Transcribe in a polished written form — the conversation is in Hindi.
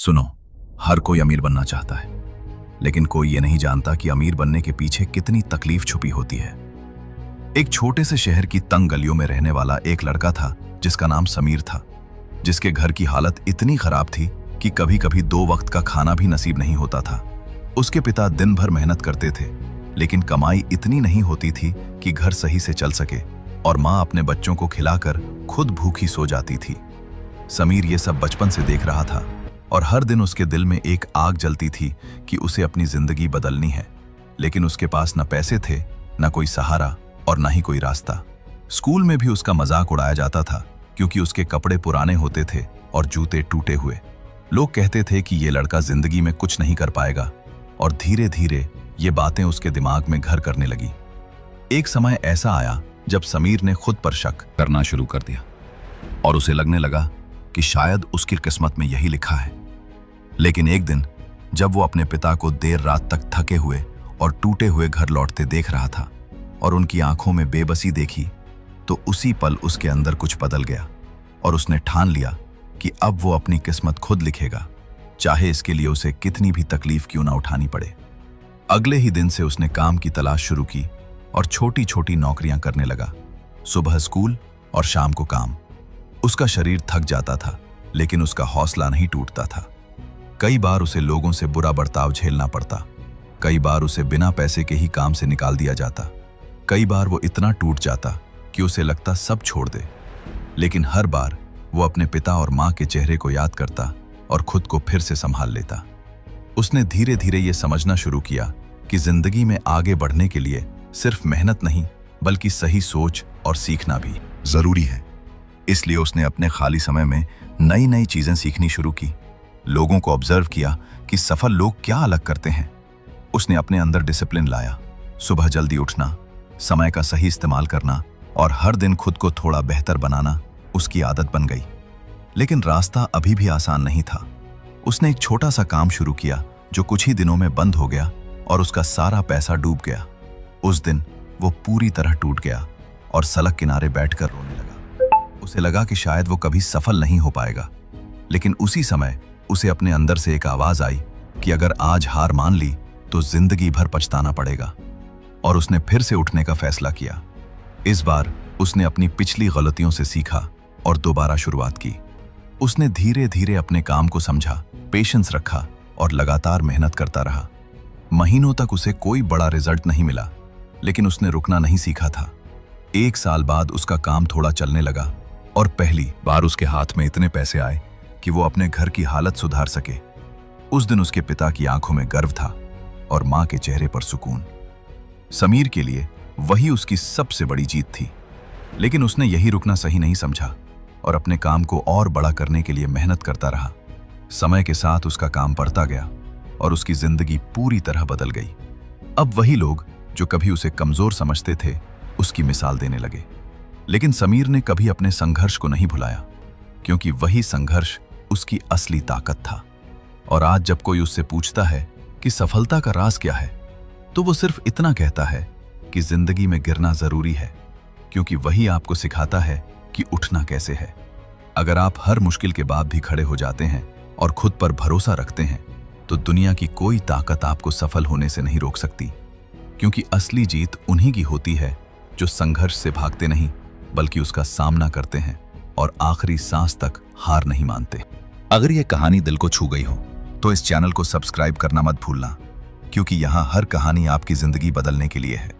सुनो, हर कोई अमीर बनना चाहता है, लेकिन कोई ये नहीं जानता कि अमीर बनने के पीछे कितनी तकलीफ छुपी होती है। एक छोटे से शहर की तंग गलियों में रहने वाला एक लड़का था जिसका नाम समीर था, जिसके घर की हालत इतनी खराब थी कि कभी कभी 2 वक्त का खाना भी नसीब नहीं होता था। उसके पिता दिन भर मेहनत करते थे, लेकिन कमाई इतनी नहीं होती थी कि घर सही से चल सके, और माँ अपने बच्चों को खिलाकर खुद भूखी सो जाती थी। समीर ये सब बचपन से देख रहा था और हर दिन उसके दिल में एक आग जलती थी कि उसे अपनी जिंदगी बदलनी है, लेकिन उसके पास न पैसे थे, न कोई सहारा और न ही कोई रास्ता। स्कूल में भी उसका मजाक उड़ाया जाता था क्योंकि उसके कपड़े पुराने होते थे और जूते टूटे हुए। लोग कहते थे कि ये लड़का जिंदगी में कुछ नहीं कर पाएगा, और धीरे धीरे ये बातें उसके दिमाग में घर करने लगी। एक समय ऐसा आया जब समीर ने खुद पर शक करना शुरू कर दिया और उसे लगने लगा कि शायद उसकी किस्मत में यही लिखा है। लेकिन एक दिन जब वो अपने पिता को देर रात तक थके हुए और टूटे हुए घर लौटते देख रहा था और उनकी आंखों में बेबसी देखी, तो उसी पल उसके अंदर कुछ बदल गया और उसने ठान लिया कि अब वो अपनी किस्मत खुद लिखेगा, चाहे इसके लिए उसे कितनी भी तकलीफ क्यों ना उठानी पड़े। अगले ही दिन से उसने काम की तलाश शुरू की और छोटी छोटी नौकरियां करने लगा। सुबह स्कूल और शाम को काम। उसका शरीर थक जाता था, लेकिन उसका हौसला नहीं टूटता था। कई बार उसे लोगों से बुरा बर्ताव झेलना पड़ता, कई बार उसे बिना पैसे के ही काम से निकाल दिया जाता, कई बार वो इतना टूट जाता कि उसे लगता सब छोड़ दे। लेकिन हर बार वो अपने पिता और माँ के चेहरे को याद करता और खुद को फिर से संभाल लेता। उसने धीरे धीरे ये समझना शुरू किया कि जिंदगी में आगे बढ़ने के लिए सिर्फ मेहनत नहीं, बल्कि सही सोच और सीखना भी जरूरी है। इसलिए उसने अपने खाली समय में नई नई चीजें सीखनी शुरू की, लोगों को ऑब्जर्व किया कि सफल लोग क्या अलग करते हैं। उसने अपने अंदर डिसिप्लिन लाया, सुबह जल्दी उठना, समय का सही इस्तेमाल करना और हर दिन खुद को थोड़ा बेहतर बनाना उसकी आदत बन गई। लेकिन रास्ता अभी भी आसान नहीं था। उसने एक छोटा सा काम शुरू किया जो कुछ ही दिनों में बंद हो गया और उसका सारा पैसा डूब गया। उस दिन वो पूरी तरह टूट गया और सड़क किनारे बैठकर रोने लगा। उसे लगा कि शायद वो कभी सफल नहीं हो पाएगा। लेकिन उसी समय उसे अपने अंदर से एक आवाज आई कि अगर आज हार मान ली तो जिंदगी भर पछताना पड़ेगा। और उसने फिर से उठने का फैसला किया। इस बार उसने अपनी पिछली गलतियों से सीखा और दोबारा शुरुआत की। उसने धीरे धीरे अपने काम को समझा, पेशेंस रखा और लगातार मेहनत करता रहा। महीनों तक उसे कोई बड़ा रिजल्ट नहीं मिला, लेकिन उसने रुकना नहीं सीखा था। 1 साल बाद उसका काम थोड़ा चलने लगा और पहली बार उसके हाथ में इतने पैसे आए कि वो अपने घर की हालत सुधार सके। उस दिन उसके पिता की आंखों में गर्व था और मां के चेहरे पर सुकून। समीर के लिए वही उसकी सबसे बड़ी जीत थी। लेकिन उसने यही रुकना सही नहीं समझा और अपने काम को और बड़ा करने के लिए मेहनत करता रहा। समय के साथ उसका काम बढ़ता गया और उसकी जिंदगी पूरी तरह बदल गई। अब वही लोग जो कभी उसे कमजोर समझते थे उसकी मिसाल देने लगे। लेकिन समीर ने कभी अपने संघर्ष को नहीं भुलाया, क्योंकि वही संघर्ष उसकी असली ताकत था। और आज जब कोई उससे पूछता है कि सफलता का राज क्या है, तो वो सिर्फ इतना कहता है कि जिंदगी में गिरना जरूरी है, क्योंकि वही आपको सिखाता है कि उठना कैसे है। अगर आप हर मुश्किल के बाद भी खड़े हो जाते हैं और खुद पर भरोसा रखते हैं, तो दुनिया की कोई ताकत आपको सफल होने से नहीं रोक सकती। क्योंकि असली जीत उन्हीं की होती है जो संघर्ष से भागते नहीं, बल्कि उसका सामना करते हैं और आखिरी सांस तक हार नहीं मानते। अगर यह कहानी दिल को छू गई हो तो इस चैनल को सब्सक्राइब करना मत भूलना, क्योंकि यहाँ हर कहानी आपकी जिंदगी बदलने के लिए है।